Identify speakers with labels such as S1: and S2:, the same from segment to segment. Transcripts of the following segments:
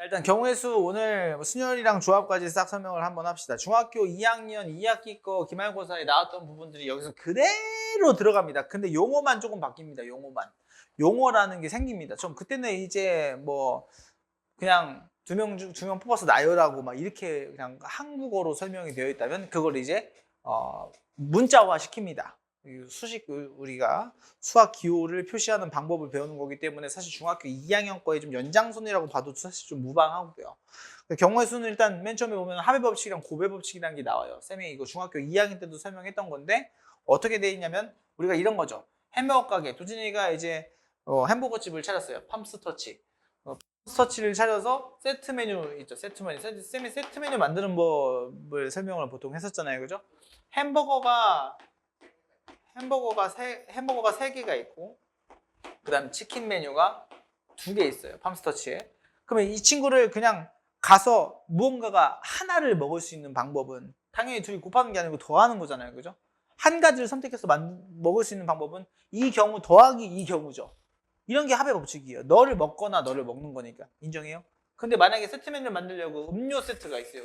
S1: 일단 경우의 수 오늘 순열이랑 조합까지 싹 설명을 한번 합시다. 중학교 2학년 2학기 거 기말고사에 나왔던 부분들이 여기서 그대로 들어갑니다. 근데 용어만 조금 바뀝니다. 용어만. 용어라는 게 생깁니다. 좀 그때는 이제 뭐 그냥 두 명 뽑아서 나열하고 막 이렇게 그냥 한국어로 설명이 되어 있다면 그걸 이제 문자화 시킵니다. 수식 우리가 수학 기호를 표시하는 방법을 배우는 거기 때문에 사실 중학교 2학년 거에 좀 연장선이라고 봐도 사실 좀 무방하고요. 경우의 수는 일단 맨 처음에 보면 합의 법칙이랑 고배 법칙이라는 게 나와요. 쌤이 이거 중학교 2학년 때도 설명했던 건데 어떻게 돼 있냐면 우리가 이런 거죠. 햄버거 가게 도진이가 이제 햄버거 집을 차렸어요. 팜스터치. 팜스터치를 차려서 세트 메뉴 있죠. 세트 메뉴. 쌤이 세트 메뉴 만드는 법을 설명을 보통 했었잖아요. 그죠? 햄버거가 3개가 있고 그다음 치킨 메뉴가 2개 있어요. 팜스터치에. 그러면 이 친구를 그냥 가서 무언가가 하나를 먹을 수 있는 방법은 당연히 둘이 곱하는 게 아니고 더하는 거잖아요. 그죠? 한 가지를 선택해서 먹을 수 있는 방법은 이 경우 더하기 이 경우죠. 이런 게 합의 법칙이에요. 너를 먹거나 너를 먹는 거니까. 인정해요? 근데 만약에 세트 메뉴를 만들려고 음료 세트가 있어요.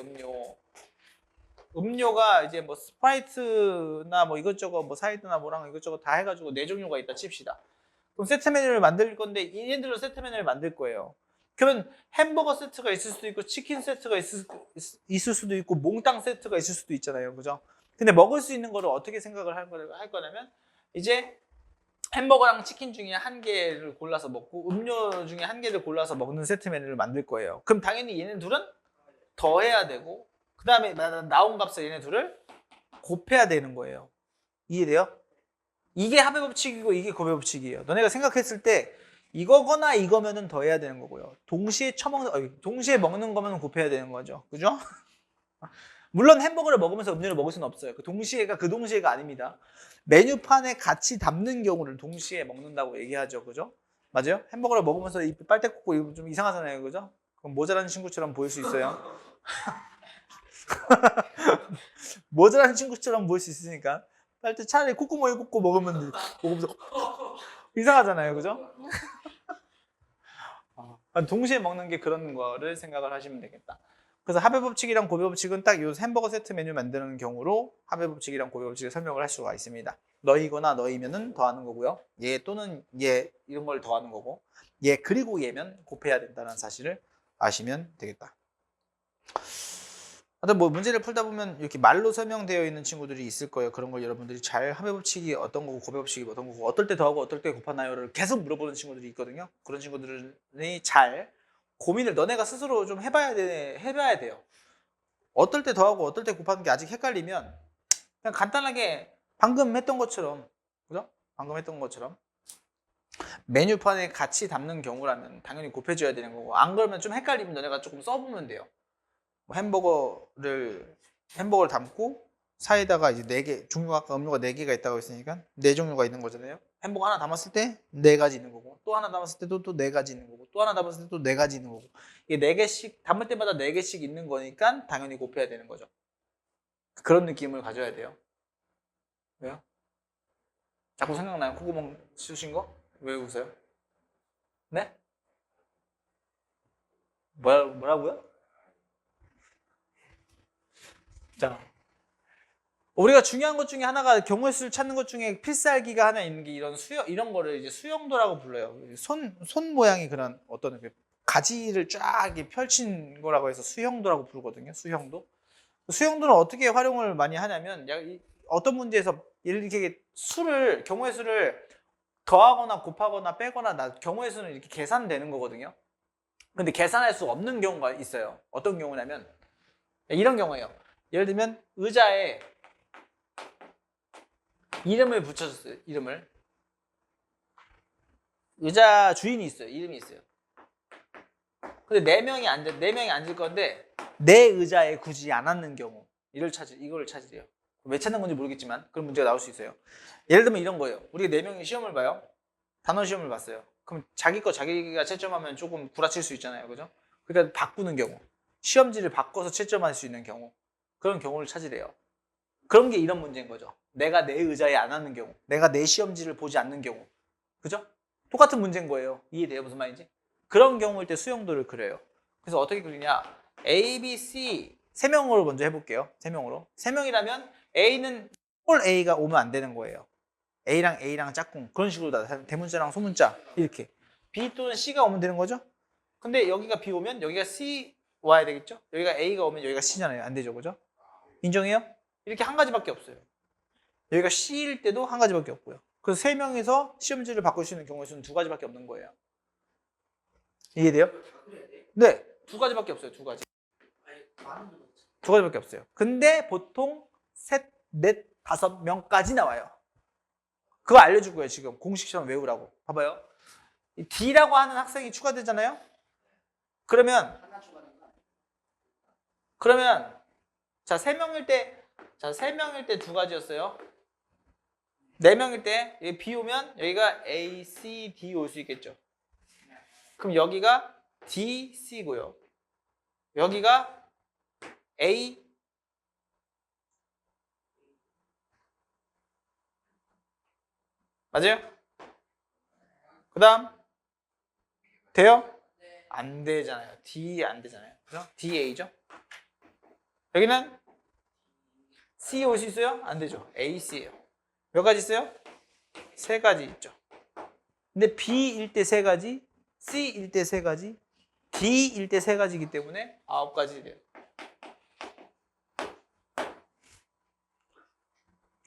S1: 음료가 이제 뭐 스프라이트나 뭐 이것저것 뭐 사이드나 뭐랑 이것저것 다 해가지고 4종류가 있다 칩시다. 그럼 세트 메뉴를 만들 건데 얘네들로 세트 메뉴를 만들 거예요. 그러면 햄버거 세트가 있을 수도 있고 치킨 세트가 있을 수도 있고 몽땅 세트가 있을 수도 있잖아요. 그죠? 근데 먹을 수 있는 거를 어떻게 생각을 할 거냐면 이제 햄버거랑 치킨 중에 한 개를 골라서 먹고 음료 중에 한 개를 골라서 먹는 세트 메뉴를 만들 거예요. 그럼 당연히 얘네 둘은 더해야 되고 그 다음에 나온 값을 얘네 둘을 곱해야 되는 거예요. 이해돼요? 이게 합의 법칙이고 이게 곱의 법칙이에요. 너네가 생각했을 때 이거거나 이거면은 더해야 되는 거고요. 동시에 먹는 거면 곱해야 되는 거죠. 그죠? 물론 햄버거를 먹으면서 음료를 먹을 수는 없어요. 그 동시에가 아닙니다. 메뉴판에 같이 담는 경우를 동시에 먹는다고 얘기하죠. 그죠? 맞아요? 햄버거를 먹으면서 빨대 꽂고 이거 좀 이상하잖아요. 그죠? 그럼 모자란 친구처럼 보일 수 있어요. 모자란 친구처럼 보일 수 있으니까 빨대 차라리 콧구멍에 꽂고 먹으면서 이상하잖아요. 그죠? 동시에 먹는 게 그런 거를 생각을 하시면 되겠다. 그래서 합의 법칙이랑 고배 법칙은 딱 이 햄버거 세트 메뉴 만드는 경우로 합의 법칙이랑 고배 법칙을 설명을 할 수가 있습니다. 너이거나 너이면은 더하는 거고요. 얘 또는 얘 이런 걸 더하는 거고 얘 그리고 얘면 곱해야 된다는 사실을 아시면 되겠다. 하여튼 뭐 문제를 풀다 보면 이렇게 말로 설명되어 있는 친구들이 있을 거예요. 그런 걸 여러분들이 잘 합의 법칙이 어떤 거고 고배 법칙이 어떤 거고 어떨 때 더하고 어떨 때 곱하나요를 계속 물어보는 친구들이 있거든요. 그런 친구들이 잘 고민을 너네가 스스로 좀 해봐야 돼요. 어떨 때 더하고 어떨 때 곱하는 게 아직 헷갈리면 그냥 간단하게 방금 했던 것처럼 그죠? 방금 했던 것처럼 메뉴판에 같이 담는 경우라면 당연히 곱해줘야 되는 거고 안 그러면 좀 헷갈리면 너네가 조금 써보면 돼요. 햄버거를 담고 사이다가 이제 4개 종류가 아까 음료가 4개가 있다고 했으니까 4종류가 있는 거잖아요. 햄버거 하나 담았을 때 4가지 있는 거고 또 하나 담았을 때도 또 4가지 있는 거고 또 하나 담았을 때도 4가지 있는 거고 이게 4개씩 담을 때마다 4개씩 있는 거니까 당연히 곱해야 되는 거죠. 그런 느낌을 가져야 돼요. 왜요? 자꾸 생각나요? 콧구멍 쑤신 거? 왜 웃어요? 네? 뭐라고요? 자, 우리가 중요한 것 중에 하나가 경우의 수를 찾는 것 중에 필살기가 하나 있는 게 이런 거를 이제 수영도라고 불러요. 손 모양이 그런 어떤 가지를 쫙 이렇게 펼친 거라고 해서 수영도라고 부르거든요. 수영도는 어떻게 활용을 많이 하냐면 어떤 문제에서 이렇게 경우의 수를 더하거나 곱하거나 빼거나 경우의 수는 이렇게 계산되는 거거든요. 근데 계산할 수 없는 경우가 있어요. 어떤 경우냐면 이런 경우예요. 예를 들면 의자에 이름을 붙여줬어요. 의자 주인이 있어요. 이름이 있어요. 근데 4명이 앉을 건데 내 의자에 굳이 안 앉는 경우 이걸 찾으래요. 왜 찾는 건지 모르겠지만 그런 문제가 나올 수 있어요. 예를 들면 이런 거예요. 우리가 4명이 시험을 봐요. 단원 시험을 봤어요. 그럼 자기가 채점하면 조금 구라칠 수 있잖아요. 그죠? 그러니까 바꾸는 경우 시험지를 바꿔서 채점할 수 있는 경우 그런 경우를 찾으래요. 그런 게 이런 문제인 거죠. 내가 내 의자에 안 앉는 경우 내가 내 시험지를 보지 않는 경우 그죠? 똑같은 문제인 거예요. 이해돼요? 무슨 말인지? 그런 경우일 때 수용도를 그려요. 그래서 어떻게 그리냐? A, B, C 3명으로 먼저 해볼게요. 3명으로. 3명이라면 A는 홀 A가 오면 안 되는 거예요. A랑 짝꿍 그런 식으로 다 대문자랑 소문자 이렇게. B 또는 C가 오면 되는 거죠? 근데 여기가 B 오면 여기가 C 와야 되겠죠? 여기가 A가 오면 여기가 C잖아요. 안 되죠, 그죠? 인정해요? 이렇게 한 가지밖에 없어요. 여기가 C일 때도 한 가지밖에 없고요. 그래서 3명에서 시험지를 바꿀 수 있는 경우의 수는 2가지밖에 없는 거예요. 이해돼요? 네, 2가지밖에 없어요. 2가지. 2가지밖에 없어요. 근데 보통 셋, 넷, 5명까지 나와요. 그거 알려줄 거예요. 지금 공식처럼 외우라고. 봐봐요. D라고 하는 학생이 추가되잖아요. 그러면 자 3명일 때 2가지였어요. 4명일 때 여기 B 오면 여기가 A, C, D 올 수 있겠죠. 그럼 여기가 D, C고요. 여기가 A, 맞아요? 그 다음 돼요? 안 되잖아요. D 안 되잖아요. 그죠? DA죠? 여기는 C 올 수 있어요? 안 되죠. AC예요. 몇 가지 있어요? 3가지 있죠. 근데 B일 때 3가지, C일 때 3가지, D일 때 3가지이기 때문에 9가지 돼요.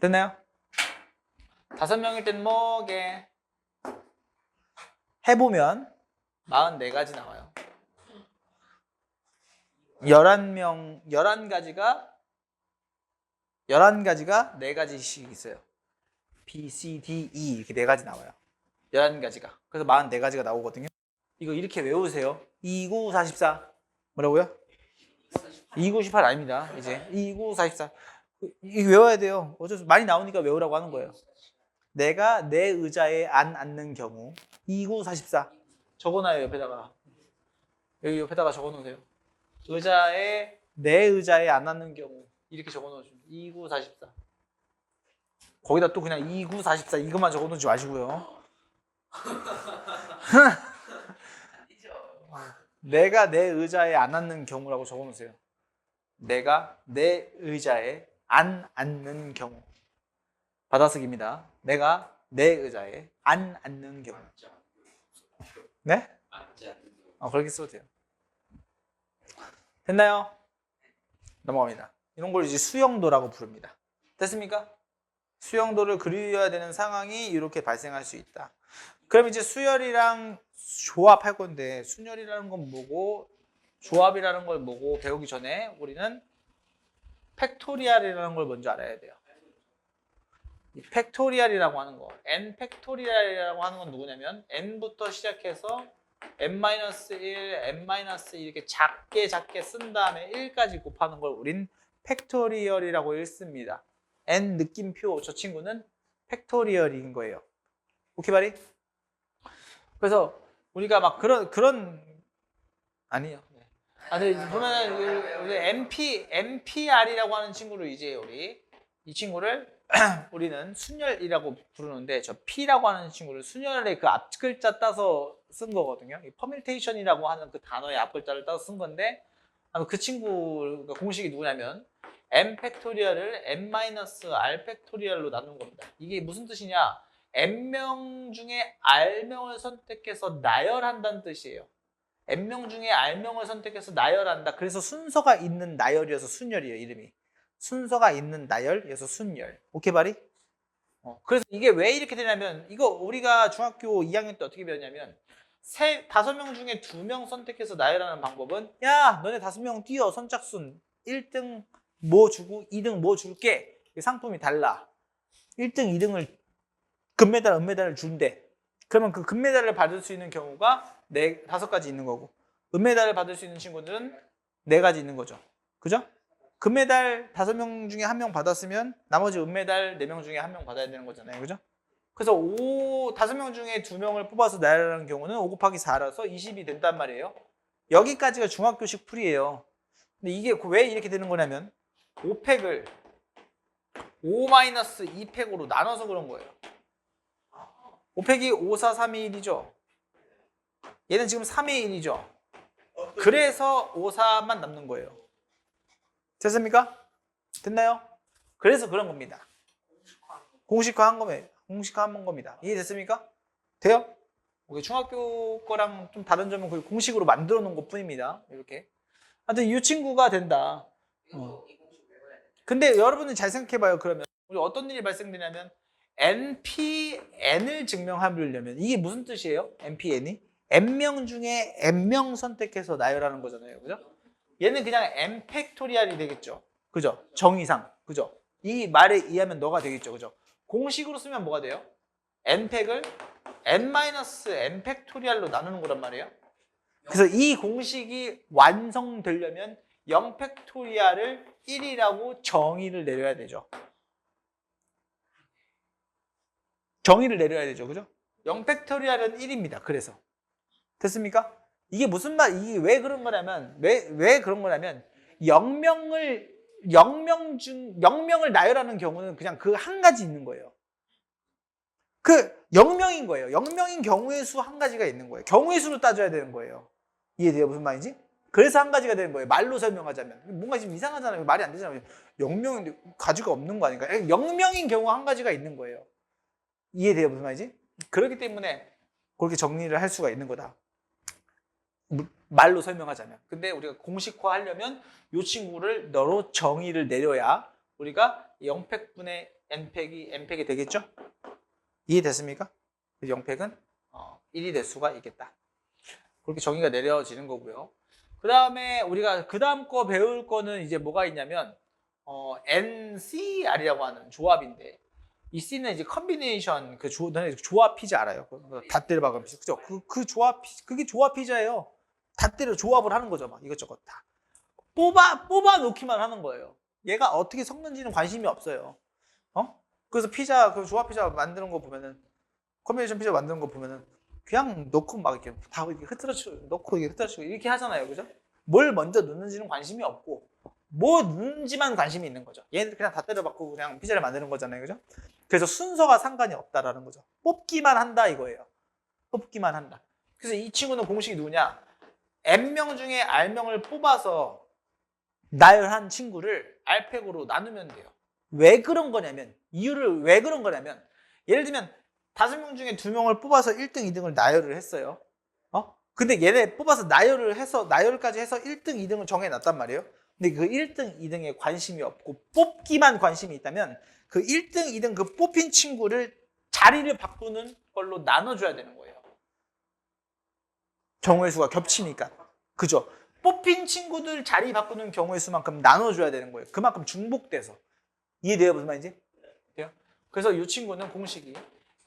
S1: 됐나요? 5명일 때는 뭐게? 해보면 44가지 나와요. 11가지가 4가지씩 있어요. B, C, D, E 이렇게 4가지 나와요. 11가지가. 그래서 44가지가 나오거든요. 이거 이렇게 외우세요. 29, 44. 뭐라고요? 29, 18 아닙니다. 이제 29, 44. 이거 외워야 돼요. 어쩔 수 많이 나오니까 외우라고 하는 거예요. 내가 내 의자에 안 앉는 경우 29, 44. 적어놔요. 옆에다가. 여기 옆에다가 적어놓으세요. 내 의자에 안 앉는 경우 이렇게 적어놓으시면 29, 44. 거기다 또 그냥 29, 44 이것만 적어놓지 마시고요. 내가 내 의자에 안 앉는 경우라고 적어놓으세요. 내가 내 의자에 안 앉는 경우. 받아쓰기입니다. 내가 내 의자에 안 앉는 경우. 네? 그렇게 써도 돼요. 됐나요? 넘어갑니다. 이런 걸 이제 수영도라고 부릅니다. 됐습니까? 수영도를 그려야 되는 상황이 이렇게 발생할 수 있다. 그럼 이제 수열이랑 조합할 건데 순열이라는 건 뭐고 조합이라는 걸 뭐고 배우기 전에 우리는 팩토리얼이라는 걸 먼저 알아야 돼요. 이 팩토리얼이라고 하는 거, n 팩토리얼이라고 하는 건 누구냐면 n부터 시작해서 n-1, n-2 이렇게 작게 쓴 다음에 1까지 곱하는 걸 우린 팩토리얼이라고 읽습니다. n 느낌표 저 친구는 팩토리얼인 거예요. 오케이 바리? 그래서 우리가 막 그런 아니에요. 근데 보면은 NPR이라고 하는 친구를 이제 이 친구를 우리는 순열이라고 부르는데 저 P라고 하는 친구를 순열의 그 앞글자 따서 쓴 거거든요. 이 퍼뮤테이션이라고 하는 그 단어의 앞글자를 따서 쓴 건데 그 친구가 공식이 누구냐면 n 팩토리얼을 n-r 팩토리얼로 나눈 겁니다. 이게 무슨 뜻이냐? n명 중에 r명을 선택해서 나열한다는 뜻이에요. n명 중에 r명을 선택해서 나열한다. 그래서 순서가 있는 나열이어서 순열이에요. 이름이. 순서가 있는 나열이어서 순열. 오케이 바리? 그래서 이게 왜 이렇게 되냐면 이거 우리가 중학교 2학년 때 어떻게 배웠냐면 5명 중에 2명 선택해서 나열하는 방법은 야 너네 5명 뛰어 선착순 1등 뭐 주고 2등 뭐 줄게. 상품이 달라. 1등 2등을 금메달 은메달을 준대. 그러면 그 금메달을 받을 수 있는 경우가 5가지 있는 거고 은메달을 받을 수 있는 친구들은 4가지 있는 거죠. 그죠? 금메달 5명 중에 1명 받았으면 나머지 은메달 4명 중에 1명 받아야 되는 거잖아요. 그죠? 그래서 5명 중에 2명을 뽑아서 나열하는 경우는 5 곱하기 4라서 20이 된단 말이에요. 여기까지가 중학교식 풀이에요. 근데 이게 왜 이렇게 되는 거냐면 5팩을 5-2팩으로 나눠서 그런 거예요. 5팩이 5, 4, 3, 2, 1이죠. 얘는 지금 3의 1이죠. 그래서 5, 4만 남는 거예요. 됐습니까? 됐나요? 그래서 그런 겁니다. 공식화한 거면 공식화한 겁니다. 이해됐습니까? 돼요? 우리 중학교 거랑 좀 다른 점은 그 공식으로 만들어 놓은 것 뿐입니다. 이렇게. 하여튼 이 친구가 된다. 근데 여러분은 잘 생각해봐요. 그러면 우리 어떤 일이 발생되냐면 NPN을 증명하려면 이게 무슨 뜻이에요? NPN이? N명 중에 N명 선택해서 나열하는 거잖아요. 그죠? 얘는 그냥 N 팩토리얼이 되겠죠. 그죠? 정의상. 그죠? 이 말에 의하면 너가 되겠죠. 그죠? 공식으로 쓰면 뭐가 돼요? N팩을 N-N 팩토리얼로 나누는 거란 말이에요. 그래서 이 공식이 완성되려면 0 팩토리얼을 1이라고 정의를 내려야 되죠. 정의를 내려야 되죠. 그죠? 0 팩토리얼은 1입니다. 그래서. 됐습니까? 이게 무슨 이게 왜 그런 거냐면, 왜 그런 거냐면, 0명을 나열하는 경우는 그냥 그 한 가지 있는 거예요. 그 0명인 거예요. 0명인 경우의 수 한 가지가 있는 거예요. 경우의 수로 따져야 되는 거예요. 이해돼요? 무슨 말인지? 그래서 한 가지가 되는 거예요. 말로 설명하자면. 뭔가 지금 이상하잖아요. 말이 안 되잖아요. 0명인데 가지가 없는 거 아닌가? 0명인 경우가 한 가지가 있는 거예요. 이해돼요? 무슨 말인지? 그렇기 때문에 그렇게 정리를 할 수가 있는 거다. 말로 설명하자면. 근데 우리가 공식화하려면 이 친구를 너로 정의를 내려야 우리가 0팩분의 n팩이 되겠죠? 이해됐습니까? 0팩은 1이 될 수가 있겠다. 그렇게 정의가 내려지는 거고요. 그 다음에 우리가 그 다음 거 배울 거는 이제 뭐가 있냐면 NCR이라고 하는 조합인데 이 C는 이제 컨비네이션 조합 피자 알아요? 다 때려 박으면 그죠? 그 조합 그게 조합 피자예요. 다 때려 조합을 하는 거죠. 막 이것저것 다 뽑아 놓기만 하는 거예요. 얘가 어떻게 섞는지는 관심이 없어요. 그래서 그 조합 피자 만드는 거 보면은 컨비네이션 피자 만드는 거 보면은 그냥 넣고 막 이렇게 다 이렇게 흐트러치고 넣고 이렇게 흐트러치고 이렇게 하잖아요. 그죠? 뭘 먼저 넣는지는 관심이 없고 뭐 넣는지만 관심이 있는 거죠. 얘네들 그냥 다 때려 박고 그냥 피자를 만드는 거잖아요. 그죠? 그래서 순서가 상관이 없다라는 거죠. 뽑기만 한다 이거예요. 뽑기만 한다. 그래서 이 친구는 공식이 누구냐? N명 중에 R명을 뽑아서 나열한 친구를 R팩으로 나누면 돼요. 왜 그런 거냐면 이유를 왜 그런 거냐면 예를 들면 5명 중에 2명을 뽑아서 1등, 2등을 나열을 했어요. 근데 얘네 뽑아서 나열까지 해서 1등, 2등을 정해놨단 말이에요. 근데 그 1등, 2등에 관심이 없고 뽑기만 관심이 있다면 그 1등, 2등 그 뽑힌 친구를 자리를 바꾸는 걸로 나눠줘야 되는 거예요. 경우의 수가 겹치니까. 그죠? 뽑힌 친구들 자리 바꾸는 경우의 수만큼 나눠줘야 되는 거예요. 그만큼 중복돼서. 이해돼요? 무슨 말인지? 돼요? 그래서 이 친구는 공식이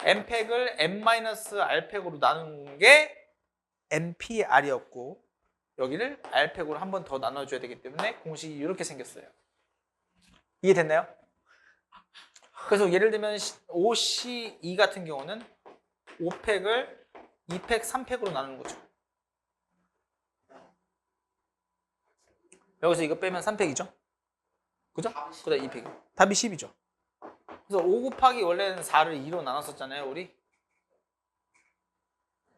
S1: n팩을 n-r팩으로 나누는 게 npr이었고 여기를 r팩으로 한 번 더 나눠줘야 되기 때문에 공식이 이렇게 생겼어요. 이해됐나요? 그래서 예를 들면 OC2 같은 경우는 5팩을 2팩, 3팩으로 나누는 거죠. 여기서 이거 빼면 3팩이죠? 그죠? 그 다음 2팩. 답이 10이죠. 그래서 5 곱하기 원래는 4를 2로 나눴었잖아요, 우리.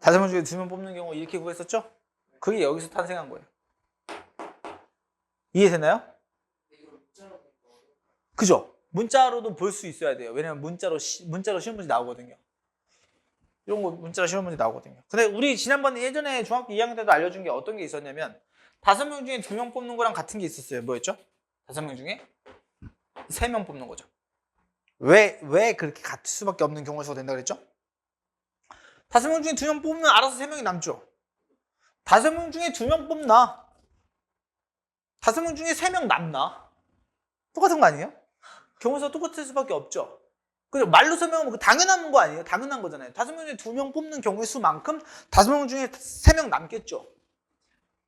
S1: 5명 중에 2명 뽑는 경우 이렇게 구했었죠? 그게 여기서 탄생한 거예요. 이해되나요? 그죠? 문자로도 볼 수 있어야 돼요. 왜냐면 문자로 시험 문제 나오거든요. 이런 거 문자로 시험 문제 나오거든요. 근데 우리 지난번에 예전에 중학교 2학년 때도 알려준 게 어떤 게 있었냐면 5명 중에 2명 뽑는 거랑 같은 게 있었어요. 뭐였죠? 5명 중에 3명 뽑는 거죠. 왜 그렇게 같을 수밖에 없는 경우가 된다 그랬죠? 5명 중에 2명 뽑으면 알아서 3명이 남죠. 5명 중에 2명 뽑나? 5명 중에 3명 남나? 똑같은 거 아니에요? 경우가 똑같을 수밖에 없죠. 그리고 말로 설명하면 그 당연한 거 아니에요? 당연한 거잖아요. 5명 중에 2명 뽑는 경우의 수만큼 5명 중에 3명 남겠죠.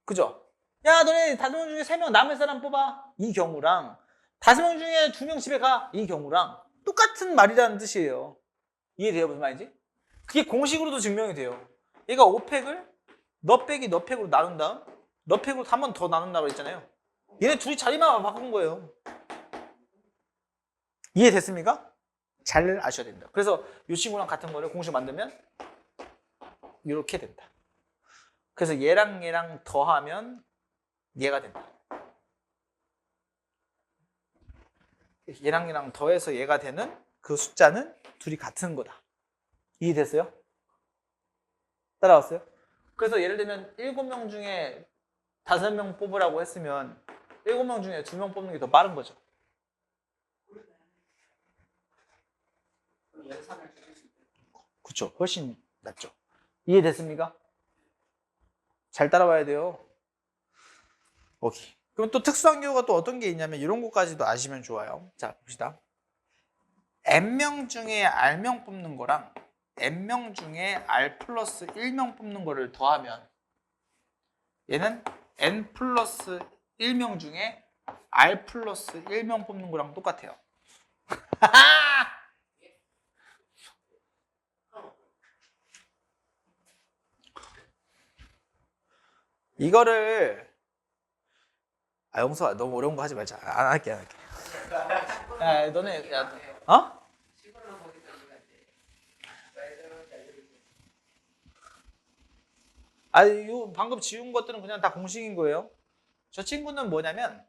S1: 그죠? 야, 너네 5명 중에 3명 남을 사람 뽑아. 이 경우랑 5명 중에 2명 집에 가. 이 경우랑 똑같은 말이라는 뜻이에요. 이해돼요? 무슨 말인지? 그게 공식으로도 증명이 돼요. 얘가 5팩을 너 빼기 너 팩으로 나눈 다음 너 팩으로 한 번 더 나눈다고 했잖아요. 얘네 둘이 자리만 바꾼 거예요. 이해됐습니까? 잘 아셔야 됩니다. 그래서 이 친구랑 같은 거를 공식 만들면 이렇게 된다. 그래서 얘랑 더하면 얘가 된다. 얘랑 더해서 얘가 되는 그 숫자는 둘이 같은 거다. 이해됐어요? 따라왔어요? 그래서 예를 들면 7명 중에 5명 뽑으라고 했으면 7명 중에 2명 뽑는 게 더 빠른 거죠. 그쵸. 훨씬 낫죠. 이해됐습니까? 잘 따라와야 돼요. 오케이. 그럼 또 특수한 경우가 또 어떤 게 있냐면 이런 것까지도 아시면 좋아요. 자, 봅시다. n명 중에 r명 뽑는 거랑 n명 중에 r 플러스 1명 뽑는 거를 더하면 얘는 n 플러스 1명 중에 r 플러스 1명 뽑는 거랑 똑같아요. 이거를 영서아 너무 어려운 거 하지 말자. 안 할게. 야, 너네 어? 요 방금 지운 것들은 그냥 다 공식인 거예요. 저 친구는 뭐냐면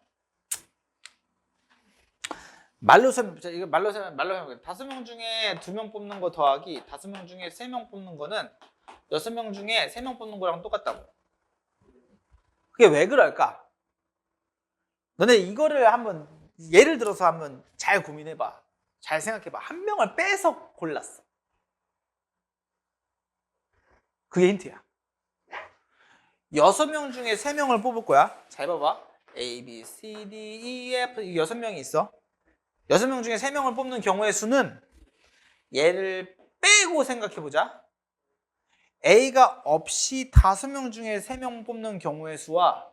S1: 말로 설명 5명 중에 2명 뽑는 거 더하기 5명 중에 3명 뽑는 거는 6명 중에 3명 뽑는 거랑 똑같다고. 그게 왜 그럴까? 너네 이거를 한번 예를 들어서 한번 잘 고민해봐. 잘 생각해봐. 한 명을 빼서 골랐어. 그게 힌트야. 6명 중에 3명을 뽑을 거야. 잘 봐봐. A, B, C, D, E, F 6명이 있어. 6명 중에 3명을 뽑는 경우의 수는 얘를 빼고 생각해보자. A가 없이 5명 중에 3명 뽑는 경우의 수와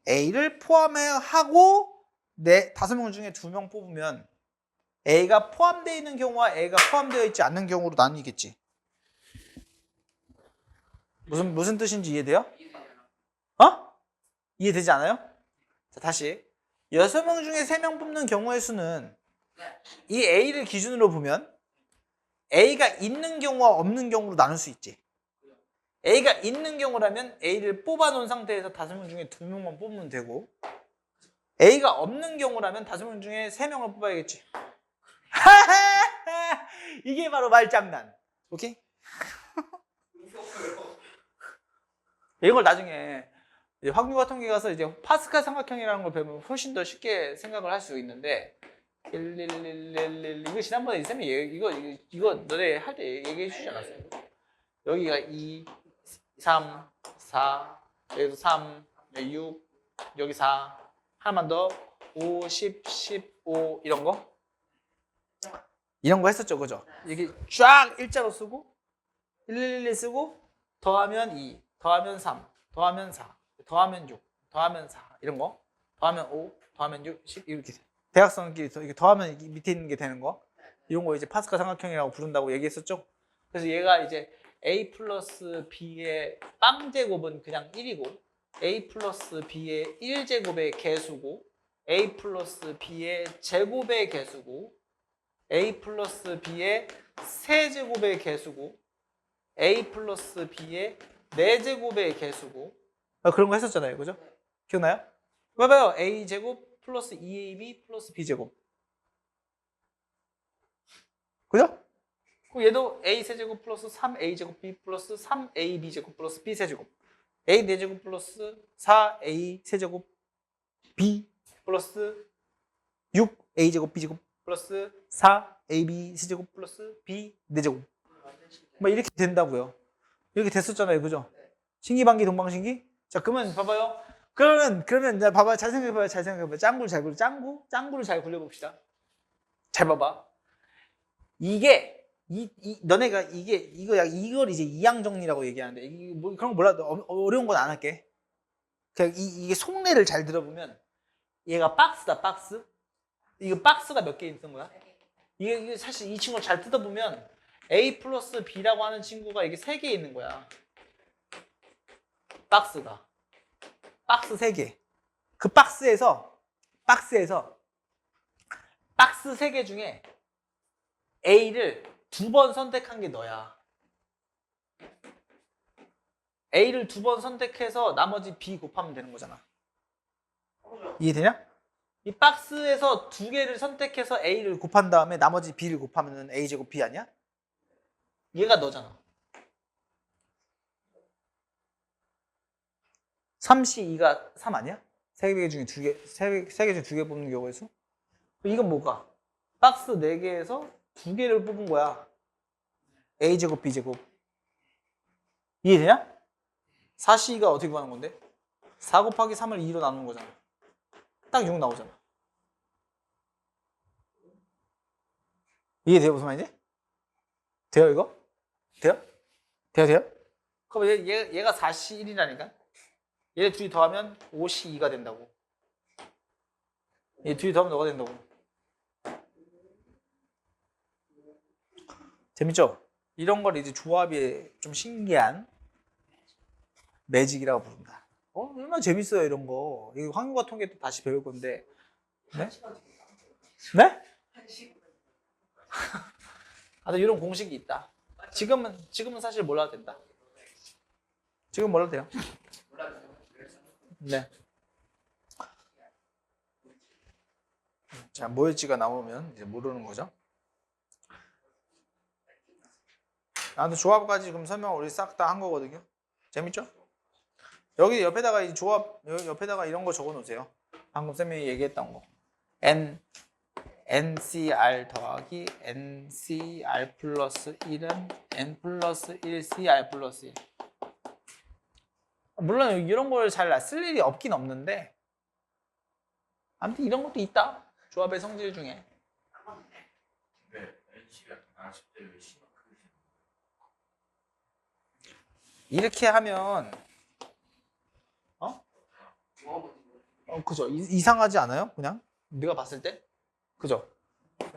S1: A를 포함하고 5명 중에 2명 뽑으면 A가 포함되어 있는 경우와 A가 포함되어 있지 않는 경우로 나뉘겠지. 무슨 뜻인지 이해돼요? 이해되지 않아요? 자, 다시 6명 중에 3명 뽑는 경우의 수는 이 A를 기준으로 보면 A가 있는 경우와 없는 경우로 나눌 수 있지. A가 있는 경우라면 A를 뽑아놓은 상태에서 5명 중에 2명만 뽑으면 되고 A가 없는 경우라면 5명 중에 3명을 뽑아야겠지. 이게 바로 말장난. 오케이? 이걸 나중에 확률과 통계 가서 이제 파스칼 삼각형이라는 걸 배우면 훨씬 더 쉽게 생각을 할 수 있는데 11111 이거 지난번에 쌤이 이거 너네 할 때 얘기해 주지 않았어요? 여기가 2, 3, 4, 여기도 3, 여기 6, 여기 4 하나만 더 5, 10, 15 이런 거 했었죠, 그죠? 이게 쫙 일자로 쓰고 111 쓰고 더하면 2, 더하면 3, 더하면 4, 더하면 6, 더하면 4 이런 거 더하면 5, 더하면 6, 10 이렇게 대각선끼리 이렇게 더하면 밑에 있는 게 되는 거 이런 거 이제 파스칼 삼각형이라고 부른다고 얘기했었죠. 그래서 얘가 이제 A 플러스 B의 빵제곱은 그냥 1이고 A 플러스 B의 1제곱의 개수고 A 플러스 B의 제곱의 개수고 A 플러스 B의 세제곱의 개수고 A 플러스 B의 4제곱의 개수고 그런 거 했었잖아요. 그죠? 기억나요? 봐봐요. A제곱 플러스 2AB 플러스 B제곱 그죠? 그럼 얘도 A세제곱 플러스 3A제곱 B 플러스 3AB제곱 플러스 B세제곱 A 4제곱 플러스 4A 세제곱 B 플러스 6A제곱 B제곱 플러스 4AB세제곱 플러스 B 4제곱 뭐 이렇게 된다고요. 이렇게 됐었잖아요. 그죠? 신기반기 동방신기? 자, 그러면 봐봐요. 그러면 봐봐요. 잘 생각해봐요. 짱구를 잘 굴려봅시다. 잘 봐봐. 너네가 이걸 이제 이항정리라고 얘기하는데 뭐 그런 거 몰라도 어려운 건 안 할게. 그냥 이게 속내를 잘 들어보면 얘가 박스다, 박스. 이거 박스가 몇 개 있는 거야? 이게 사실 이 친구를 잘 뜯어보면 A 플러스 B라고 하는 친구가 이게 3개 있는 거야. 박스가. 박스 3개. 그 박스에서 박스 3개 중에 A를 2번 선택한 게 너야. A를 2번 선택해서 나머지 B 곱하면 되는 거잖아. 이해되냐? 이 박스에서 2개를 선택해서 A를 곱한 다음에 나머지 B를 곱하면 A제곱 B 아니야? 얘가 너잖아. 3C2가 3 아니야? 3개 중에 2개, 3개 중에 2개 뽑는 경우의 수? 이건 뭐가? 박스 4개에서 2개를 뽑은 거야. A제곱 B제곱. 이해되냐? 4C가 어떻게 구하는 건데? 4 곱하기 3을 2로 나누는 거잖아. 딱 6 나오잖아. 이해돼요? 무슨 말인지? 돼요 이거? 돼요? 돼요? 그럼 얘가 4C1이라니까? 얘 둘이 더하면 5C2가 된다고. 얘 둘이 더하면 너가 된다고. 재밌죠? 이런 걸 이제 조합이 좀 신기한 매직이라고 부른다. 얼마나 재밌어요 이런 거. 이거 확률과 통계 또 다시 배울 건데. 네? 네? 아, 이런 공식이 있다. 지금은 사실 몰라도 된다. 지금 몰라도 돼요. 네. 자, 뭐였지가 나오면 이제 모르는 거죠. 나도 조합까지 지금 설명 우리 싹 다 한 거거든요. 재밌죠? 여기 옆에다가 이 조합 옆에다가 이런 거 적어 놓으세요. 방금 쌤이 얘기했던 거. NCR 더하기 NCR 플러스 1은 N 플러스 1CR 플러스 1. 물론 이런 걸 잘 쓸 일이 없긴 없는데 아무튼 이런 것도 있다. 조합의 성질 중에. 이렇게 하면 그죠? 이상하지 않아요? 그냥 내가 봤을 때 그죠?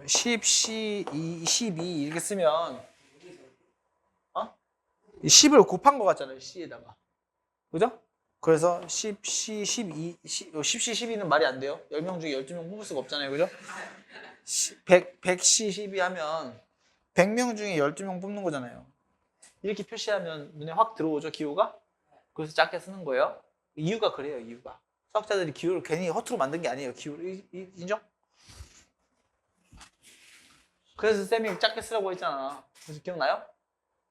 S1: 10, 12 이렇게 쓰면 10을 곱한 것 같잖아요. C에다가 그죠? 그래서 10C, 12, 10C, 12는 말이 안 돼요. 10명 중에 12명 뽑을 수가 없잖아요. 그죠? 100C, 12 하면 100명 중에 12명 뽑는 거잖아요. 이렇게 표시하면 눈에 확 들어오죠, 기호가? 그래서 작게 쓰는 거예요. 이유가 그래요, 이유가. 수학자들이 기호를 괜히 허투루 만든 게 아니에요. 기호를 인정? 그래서 쌤이 작게 쓰라고 했잖아. 그래서 기억나요?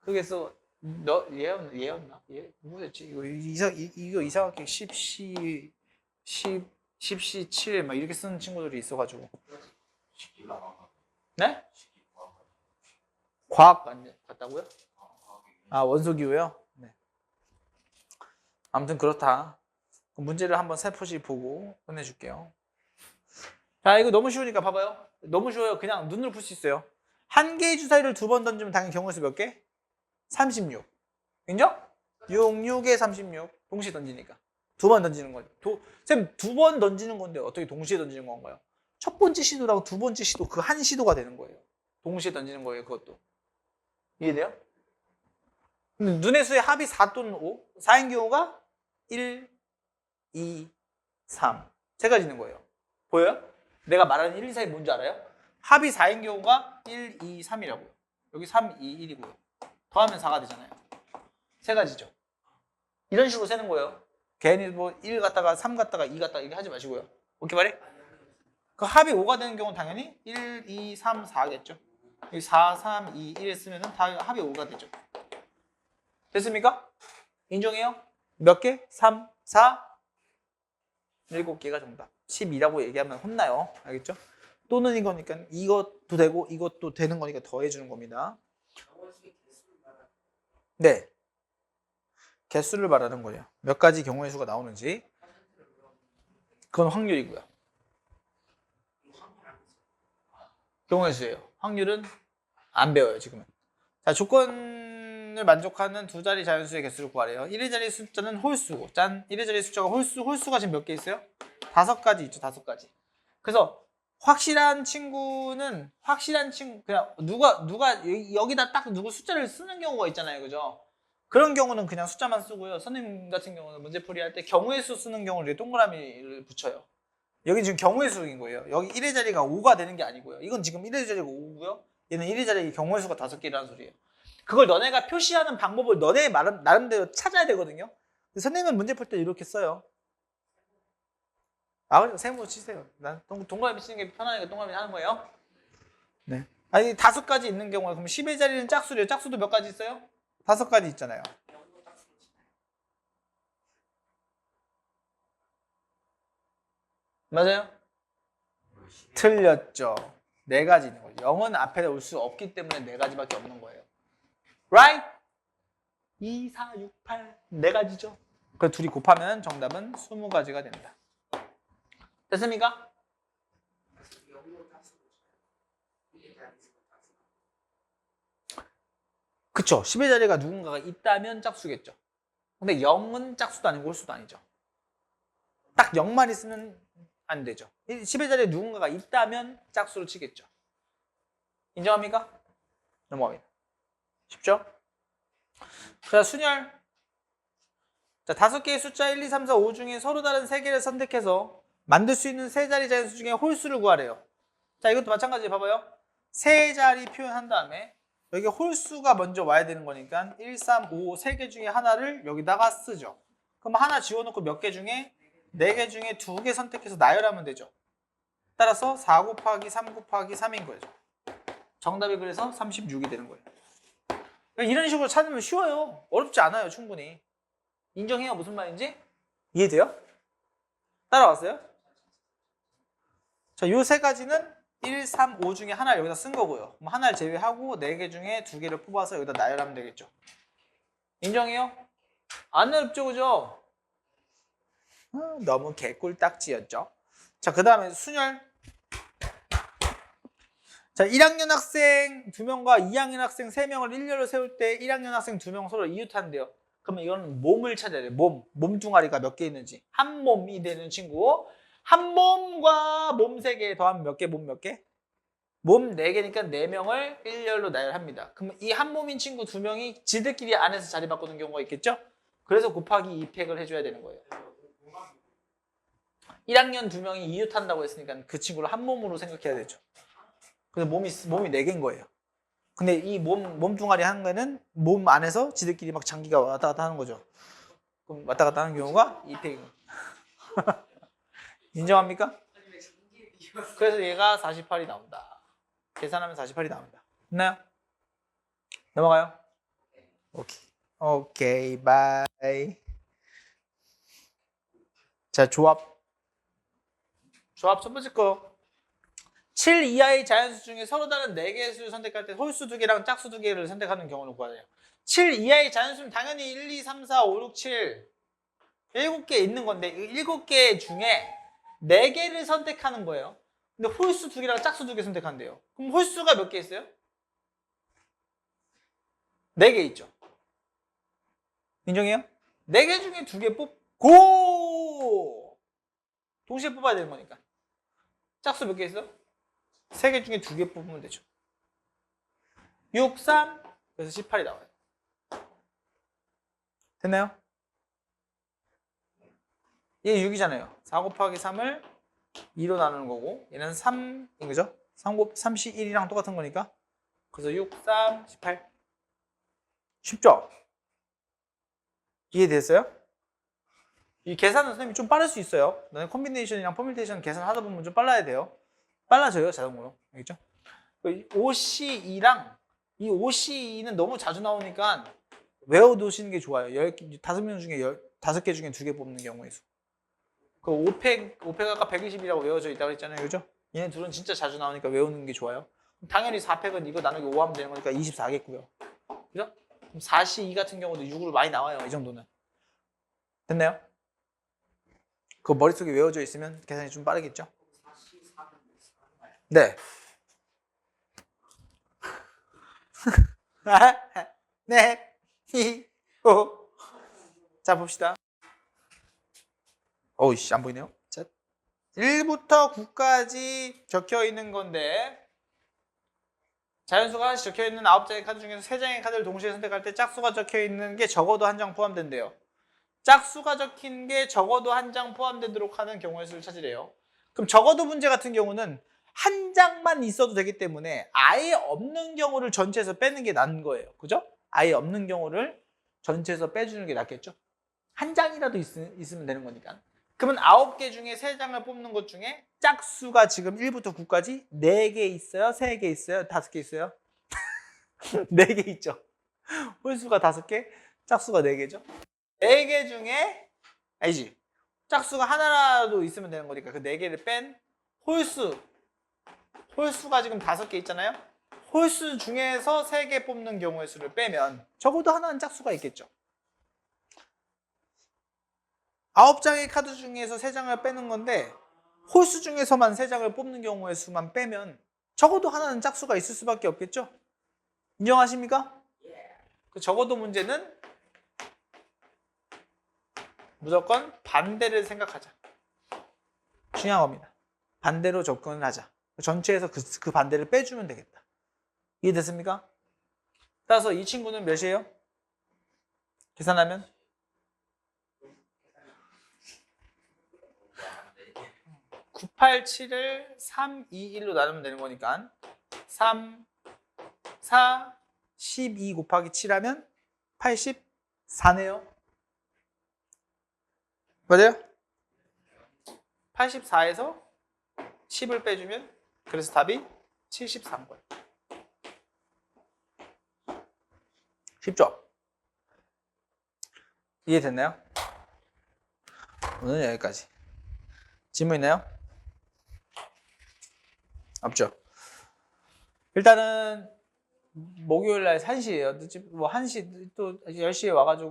S1: 그래서 얘였나? 얘 누구였지? 이거 이상하게 10C 7 막 이렇게 쓰는 친구들이 있어가지고. 네? 과학 같다고요? 아, 원소 기호요? 네. 아무튼 그렇다. 문제를 한번 살포시 보고 끝내줄게요. 자, 이거 너무 쉬우니까 봐봐요. 너무 쉬워요. 그냥 눈으로 풀 수 있어요. 한 개의 주사위를 2번 던지면 당연히 경우의 수 몇 개? 36. 인정? 6, 6에 36. 동시에 던지니까. 2번 던지는 거죠. 쌤, 2번 던지는 건데 어떻게 동시에 던지는 건가요? 첫 번째 시도랑 두 번째 시도 그 한 시도가 되는 거예요. 동시에 던지는 거예요, 그것도. 이해돼요? 근데 눈의 수의 합이 4 또는 5. 4인 경우가 1, 2, 3. 세 가지는 거예요. 보여요? 내가 말하는 1, 2, 3이 뭔지 알아요? 합이 4인 경우가 1, 2, 3이라고요. 여기 3, 2, 1이고요. 더하면 4가 되잖아요. 세 가지죠. 이런 식으로 세는 거예요. 괜히 뭐 1 갖다가 3 갖다가 2 갖다가 이렇게 하지 마시고요. 오케이 말해? 그 합이 5가 되는 경우는 당연히 1, 2, 3, 4겠죠. 여기 4, 3, 2, 1 쓰면 다 합이 5가 되죠. 됐습니까? 인정해요? 몇 개? 3, 4, 7개가 정답. 12라고 얘기하면 혼나요. 알겠죠? 또는 이거니까 이것도 되고 이것도 되는 거니까 더해주는 겁니다. 네. 개수를 말하는 거예요. 몇 가지 경우의 수가 나오는지. 그건 확률이고요. 경우의 수예요. 확률은 안 배워요, 지금은. 자, 조건을 만족하는 두 자리 자연수의 개수를 구하래요. 1의 자리 숫자는 홀수고, 짠. 1의 자리 숫자가 홀수가 지금 몇 개 있어요? 5가지 있죠, 5가지. 그래서 확실한 친구는 그냥 누가 여기다 딱 누구 숫자를 쓰는 경우가 있잖아요, 그죠? 그런 경우는 그냥 숫자만 쓰고요. 선생님 같은 경우는 문제풀이 할 때 경우의 수 쓰는 경우를 동그라미를 붙여요. 여기 지금 경우의 수인 거예요. 여기 1의 자리가 5가 되는 게 아니고요. 이건 지금 1의 자리가 5고요. 얘는 1의 자리에 경우의 수가 5개라는 소리예요. 그걸 너네가 표시하는 방법을 너네 나름대로 찾아야 되거든요. 선생님은 문제 풀 때 이렇게 써요. 그래요. 세모 치세요. 난 동그라미 치는 게 편하니까 동그라미 하는 거예요. 네. 아니 5가지 있는 경우에 그럼 10의 자리는 짝수래요. 짝수도 몇 가지 있어요? 5가지 있잖아요. 맞아요? 틀렸죠. 4가지 있는 거예요. 0은 앞에 올 수 없기 때문에 4가지밖에 없는 거예요. Right? 2, 4, 6, 8 4가지죠. 그 둘이 곱하면 정답은 20가지가 됩니다. 됐습니까? 그쵸. 10의 자리가 누군가가 있다면 짝수겠죠. 근데 0은 짝수도 아니고 홀수도 아니죠. 딱 0만 있으면 안 되죠. 10의 자리에 누군가가 있다면 짝수로 치겠죠. 인정합니까? 넘어갑니다. 쉽죠? 자, 순열. 자, 5개의 숫자 1, 2, 3, 4, 5 중에 서로 다른 3개를 선택해서 만들 수 있는 3자리 자연수 중에 홀수를 구하래요. 자, 이것도 마찬가지 봐봐요. 3자리 표현한 다음에 여기 홀수가 먼저 와야 되는 거니까 1, 3, 5, 3개 중에 하나를 여기다가 쓰죠. 그럼 하나 지워놓고 몇 개 중에 4개 중에 2개 선택해서 나열하면 되죠. 따라서 4 곱하기 3 곱하기 3인 거죠. 정답이 그래서 36이 되는 거예요. 이런 식으로 찾으면 쉬워요. 어렵지 않아요, 충분히. 인정해요, 무슨 말인지? 이해돼요? 따라왔어요? 자, 요 3가지는 1, 3, 5 중에 하나를 여기다 쓴 거고요. 그럼 하나를 제외하고 4개 중에 2개를 뽑아서 여기다 나열하면 되겠죠. 인정해요? 안 어렵죠, 그죠? 너무 개꿀딱지였죠. 자, 그 다음에 순열. 자, 1학년 학생 2명과 2학년 학생 3명을 일렬로 세울 때 1학년 학생 2명 서로 이웃한대요. 그러면 이거는 몸을 찾아야 돼요. 몸뚱아리가 몇 개 있는지. 한 몸이 되는 친구. 한 몸과 몸 3개 더하면 몇 개, 몸 몇 개? 몸 4개니까 4명을 일렬로 나열합니다. 그러면 이 한 몸인 친구 2명이 지들끼리 안에서 자리 바꾸는 경우가 있겠죠? 그래서 곱하기 2팩을 해줘야 되는 거예요. 1학년 2명이 이웃한다고 했으니까 그 친구를 한 몸으로 생각해야 되죠. 그래서 몸이 4개인 거예요. 근데 이 몸뚱아리 하는 거는 몸 안에서 지들끼리 막 장기가 왔다 갔다 하는 거죠. 그럼 왔다 갔다 하는 경우가 2팩. 인정합니까? 그래서 얘가 48이 나온다. 계산하면 48이 나온다. 됐나요? 넘어가요? 오케이, 바이. 자, 조합 첫 번째 거. 7 이하의 자연수 중에 서로 다른 4개의 수를 선택할 때 홀수 2개랑 짝수 2개를 선택하는 경우를 구하래요. 7 이하의 자연수는 당연히 1, 2, 3, 4, 5, 6, 7 7개 있는 건데 7개 중에 4개를 선택하는 거예요. 근데 홀수 2개랑 짝수 2개 선택한대요. 그럼 홀수가 몇 개 있어요? 4개 있죠. 인정해요? 4개 중에 2개 뽑고 동시에 뽑아야 되는 거니까. 짝수 몇 개 있어? 3개 중에 2개 뽑으면 되죠. 6, 3, 그래서 18이 나와요. 됐나요? 얘 6이잖아요. 4 곱하기 3을 2로 나누는 거고 얘는 3인 거죠? 31이랑 똑같은 거니까 그래서 6, 3, 18 쉽죠? 이해됐어요? 이 계산은 선생님이 좀 빠를 수 있어요. 너네 콤비네이션이랑 퍼뮤테이션 계산하다 보면 좀 빨라야 돼요. 빨라져요, 자동으로. 알겠죠? OCE랑 이 OCE는 너무 자주 나오니까 외워두시는 게 좋아요. 5명 중에 5개 중에 2개 뽑는 경우에 수. 그 5팩 아까 120이라고 외워져 있다고 했잖아요. 그죠? 얘네 둘은 진짜 자주 나오니까 외우는 게 좋아요. 당연히 4팩은 이거 나누기 5 하면 되는 거니까 24겠고요. 그죠? 그럼 4C2 같은 경우도 6으로 많이 나와요. 이 정도는. 됐나요? 그거 머릿속에 외워져 있으면 계산이 좀 빠르겠죠? 네. 네. 오. 자, 봅시다. 어이씨, 안 보이네요. 자, 1부터 9까지 적혀 있는 건데, 자연수가 하나씩 적혀 있는 9장의 카드 중에서 3장의 카드를 동시에 선택할 때 짝수가 적혀 있는 게 적어도 한 장 포함된대요. 짝수가 적힌 게 적어도 한 장 포함되도록 하는 경우의 수를 찾으래요. 그럼 적어도 문제 같은 경우는 한 장만 있어도 되기 때문에 아예 없는 경우를 전체에서 빼는 게 나은 거예요. 그죠? 아예 없는 경우를 전체에서 빼주는 게 낫겠죠? 한 장이라도 있으면 되는 거니까. 그러면 9개 중에 3장을 뽑는 것 중에 짝수가 지금 1부터 9까지 4개 있어요? 3개 있어요? 5개 있어요? 4개 있죠. 홀수가 5개, 짝수가 4개죠. 4개 중에 아니지. 짝수가 하나라도 있으면 되는 거니까 그 4개를 뺀 홀수가 지금 5개 있잖아요. 홀수 중에서 3개 뽑는 경우의 수를 빼면 적어도 하나는 짝수가 있겠죠. 9장의 카드 중에서 3장을 빼는 건데 홀수 중에서만 3장을 뽑는 경우의 수만 빼면 적어도 하나는 짝수가 있을 수밖에 없겠죠? 인정하십니까? 그 적어도 문제는 무조건 반대를 생각하자. 중요한 겁니다. 반대로 접근을 하자. 전체에서 그 반대를 빼주면 되겠다. 이해됐습니까? 따라서 이 친구는 몇이에요? 계산하면? 987을 3, 2, 1로 나누면 되는 거니까 3, 4, 12 곱하기 7하면 84네요. 맞아요? 84에서 10을 빼주면 그래서 답이 73 거예요. 쉽죠? 이해됐나요? 오늘은 여기까지. 질문 있나요? 없죠? 일단은 목요일 날 1시에요. 뭐 1시 또 10시에 와가지고